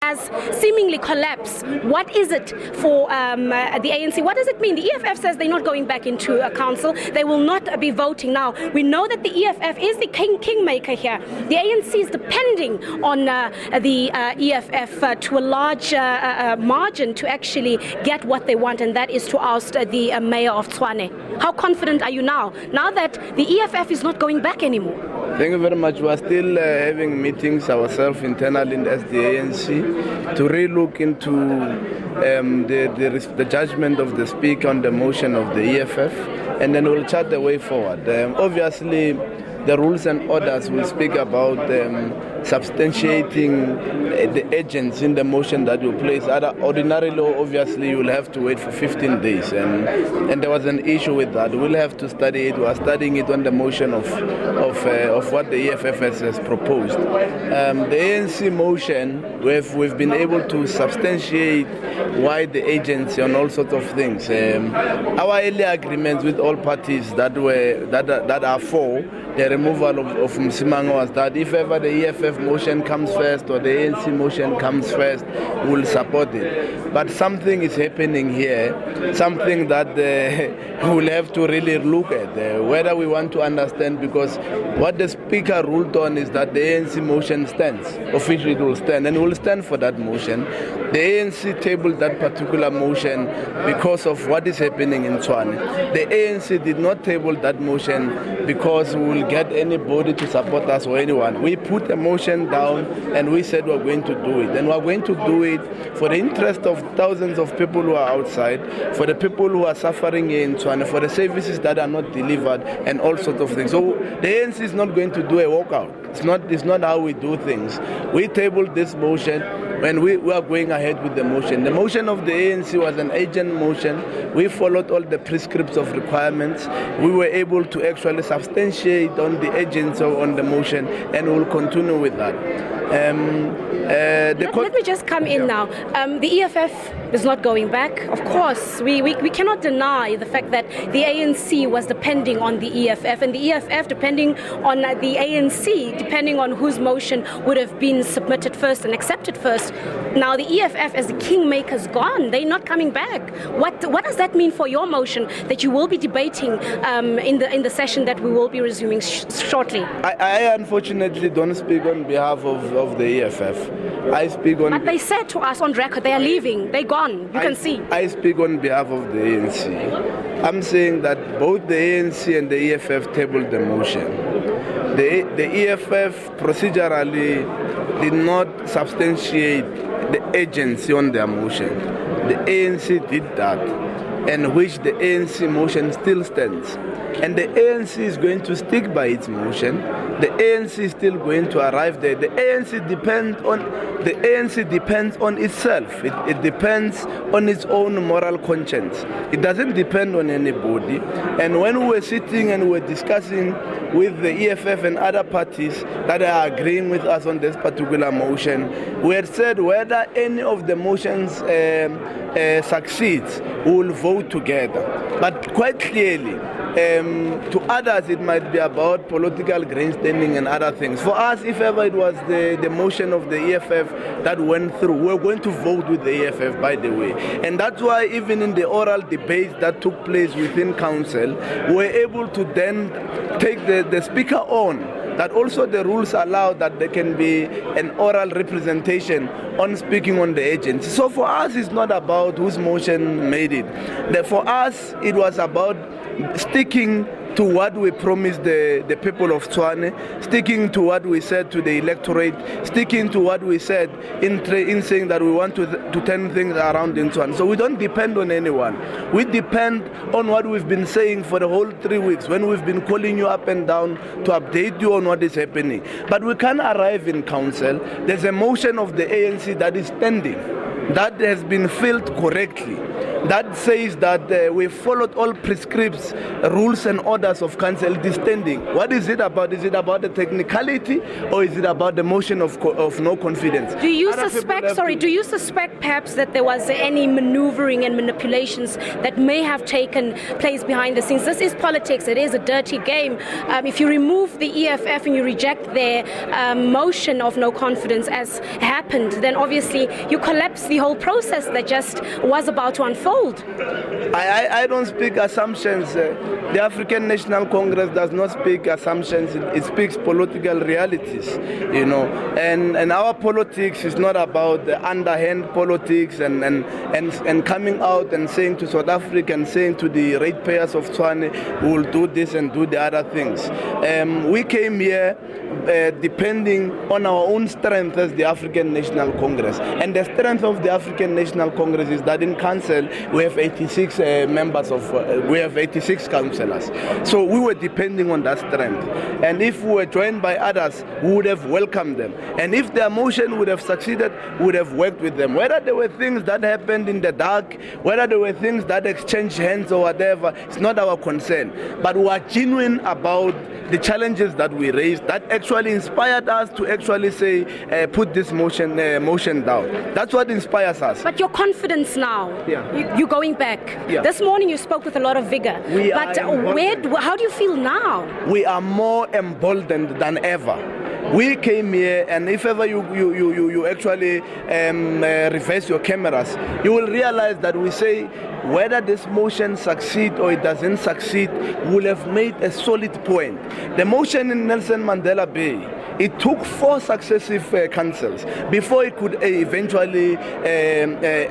has seemingly collapsed. What is it for the ANC? What does it mean? The EFF says they're not going back into a council. They will not be voting now. We know that the EFF is the kingmaker here. The ANC is depending on the EFF to a large margin to actually get what they want, and that is to oust the mayor of Tshwane. How confident are you now that the EFF is not going back anymore? Thank you very much. We are still having meetings ourselves internally as the ANC to re-look into the judgment of the Speaker on the motion of the EFF, and then we'll chart the way forward. Obviously, the rules and orders will speak about substantiating the agents in the motion that you place. Ordinary law, obviously, you will have to wait for 15 days, and there was an issue with that. We'll have to study it. We are studying it on the motion of what the EFF has proposed. The ANC motion, we've been able to substantiate why the agency on all sorts of things. Our earlier agreements with all parties that are for the removal of Msimanga was that if ever the EFF motion comes first or the ANC motion comes first, we'll support it. But something is happening here, something that we'll have to really look at, whether we want to understand, because what the Speaker ruled on is that the ANC motion stands. Officially it will stand, and we'll stand for that motion. The ANC tabled that particular motion because of what is happening in Tshwane. The ANC did not table that motion because we will get anybody to support us or anyone. We put a motion down and we said we're going to do it. And we're going to do it for the interest of thousands of people who are outside, for the people who are suffering in Tshwane, for the services that are not delivered, and all sorts of things. So the ANC is not going to do a walkout. It's not how we do things. We tabled this motion when we are going ahead with the motion. The motion of the ANC was an agent motion. We followed all the prescripts of requirements. We were able to actually substantiate on the agents on the motion, and we'll continue with that. Let me just come in now. The EFF is not going back. Of course, we cannot deny the fact that the ANC was depending on the EFF, and the EFF depending on the ANC, depending on whose motion would have been submitted first and accepted first. Now the EFF as the kingmaker is gone. They're not coming back. What does that mean for your motion that you will be debating in the session that we will be resuming shortly? I unfortunately don't speak on behalf of the EFF. I speak on. But they said to us on record they are leaving. They're gone. You can see. I speak on behalf of the ANC. I'm saying that both the ANC and the EFF tabled the motion. The EFF procedurally did not substantiate the agency on their motion. The ANC did that, and which the ANC motion still stands. And the ANC is going to stick by its motion. The ANC is still going to arrive there. The ANC depends on itself. It depends on its own moral conscience. It doesn't depend on anybody. And when we were sitting and we were discussing with the EFF and other parties that are agreeing with us on this particular motion, we had said whether any of the motions succeeds, we will vote together. But quite clearly, to others it might be about political grandstanding and other things. For us, if ever it was the motion of the EFF that went through, we're going to vote with the EFF, by the way. And that's why even in the oral debates that took place within council, we're able to then take the Speaker on that also the rules allow that there can be an oral representation on speaking on the agency. So for us, it's not about whose motion made it. For us, it was about sticking to what we promised the people of Tshwane, sticking to what we said to the electorate, sticking to what we said in saying that we want to turn things around in Tshwane. So we don't depend on anyone. We depend on what we've been saying for the whole 3 weeks, when we've been calling you up and down to update you on what is happening. But we can't arrive in council. There's a motion of the ANC that is standing, that has been filled correctly. that says that we followed all prescribed rules and orders of council standing. What is it about? Is it about the technicality, or is it about the motion of no confidence? Do you suspect perhaps that there was any maneuvering and manipulations that may have taken place behind the scenes? This is politics. It is a dirty game. If you remove the EFF and you reject their motion of no confidence as happened, then obviously you collapse the whole process that just was about to unfold. I don't speak assumptions. The African National Congress does not speak assumptions. It speaks political realities, you know. And our politics is not about the underhand politics and coming out and saying to South Africa and saying to the ratepayers of Tshwane, we will do this and do the other things. We came here depending on our own strength as the African National Congress. And the strength of the African National Congress is that in council we have 86 we have 86 councillors. So we were depending on that strength. And if we were joined by others, we would have welcomed them. And if their motion would have succeeded, we would have worked with them. Whether there were things that happened in the dark, whether there were things that exchanged hands or whatever, it's not our concern. But we are genuine about the challenges that we raised that actually inspired us to actually say, put this motion down. That's what inspires us. But your confidence now, you're going back. Yeah. This morning you spoke with a lot of vigor. How do you feel now? We are more emboldened than ever. We came here, and if ever you actually reverse your cameras, you will realize that we say whether this motion succeeds or it doesn't succeed, we will have made a solid point. The motion in Nelson Mandela Bay, it took 4 successive councils before it could eventually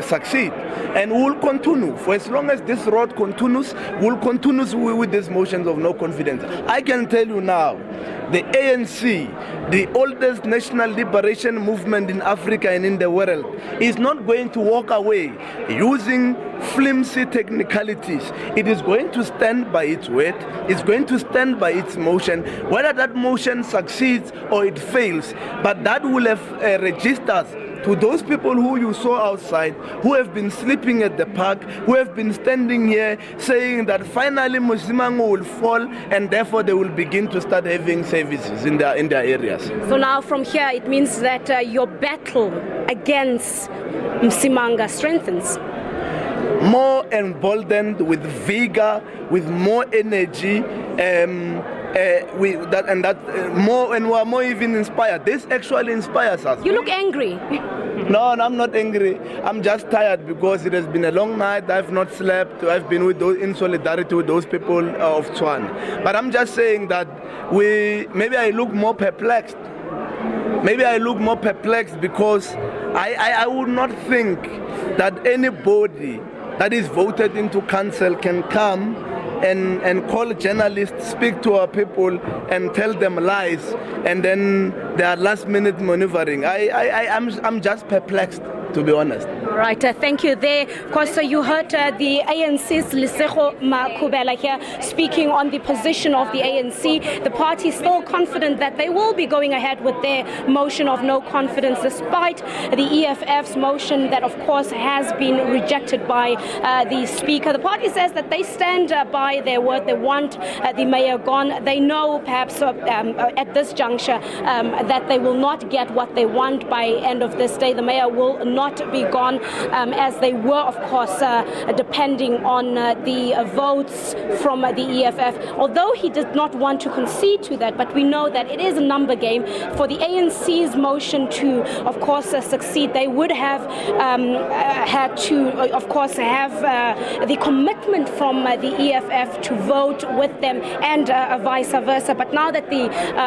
succeed. And we will continue. For as long as this road continues, we will continue with these motions of no confidence. I can tell you now, the ANC, the oldest national liberation movement in Africa and in the world, is not going to walk away using flimsy technicalities. It is going to stand by its word. It's going to stand by its motion, whether that motion succeeds or it fails. But that will have registered to those people who you saw outside, who have been sleeping at the park, who have been standing here saying that finally Msimanga will fall and therefore they will begin to start having services in their areas. So now from here it means that your battle against Msimanga strengthens. More emboldened, with vigor, with more energy, we are more even inspired. This actually inspires us. You look angry. No, I'm not angry. I'm just tired because it has been a long night. I've not slept. I've been in solidarity with those people of Tshwane. But I'm just saying that maybe I look more perplexed. Maybe I look more perplexed because I would not think that anybody that is voted into council can come and call journalists, speak to our people and tell them lies, and then there are last-minute maneuvering. I'm just perplexed, to be honest. Right, thank you there. Of course, you heard the ANC's Lesego Makhubela here speaking on the position of the ANC. The party is still confident that they will be going ahead with their motion of no confidence, despite the EFF's motion that, of course, has been rejected by the Speaker. The party says that they stand by their word. They want the mayor gone. They know, perhaps at this juncture, that they will not get what they want by end of this day. The mayor will not be gone, as they were, of course, depending on the votes from the EFF. Although he did not want to concede to that, but we know that it is a number game. For the ANC's motion to, of course, succeed, they would have had to, of course, have the commitment from the EFF to vote with them and vice versa. But now that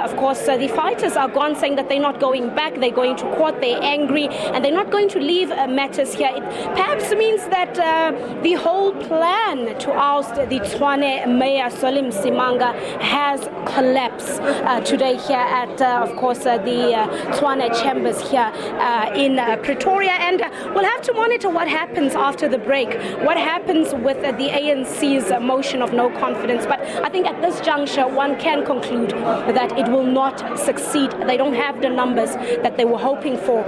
of course, the fighters are gone, saying that they're not going back, they're going to court, they're angry, and they're not going to leave matters here. It perhaps means that the whole plan to oust the Tshwane Mayor Solly Msimanga has collapsed today here at, of course, the Tshwane Chambers here in Pretoria. And we'll have to monitor what happens after the break, what happens with the ANC's motion of no confidence. But I think at this juncture, one can conclude that it will not succeed. They they don't have the numbers that they were hoping for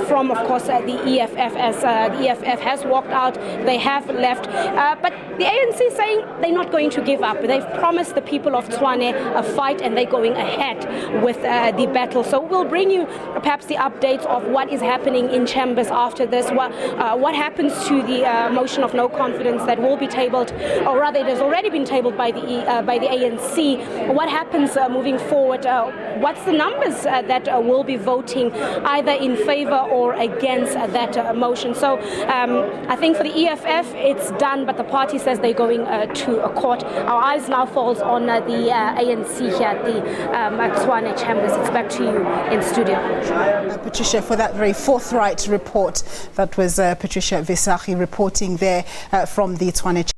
from, of course, the EFF, as the EFF has walked out, they have left. But the ANC is saying they're not going to give up. They've promised the people of Tshwane a fight, and they're going ahead with the battle. So we'll bring you perhaps the updates of what is happening in chambers after this, what happens to the motion of no confidence that will be tabled, or rather it has already been tabled by the ANC. What happens moving forward? What's the numbers that will be voting either in favor or against that motion? So I think for the EFF it's done, but the party says they're going to a court. Our eyes now falls on the ANC here at the Tshwane chambers. It's back to you in studio. Patricia, for that very forthright report. That was Patricia Visagie reporting there from the Tshwane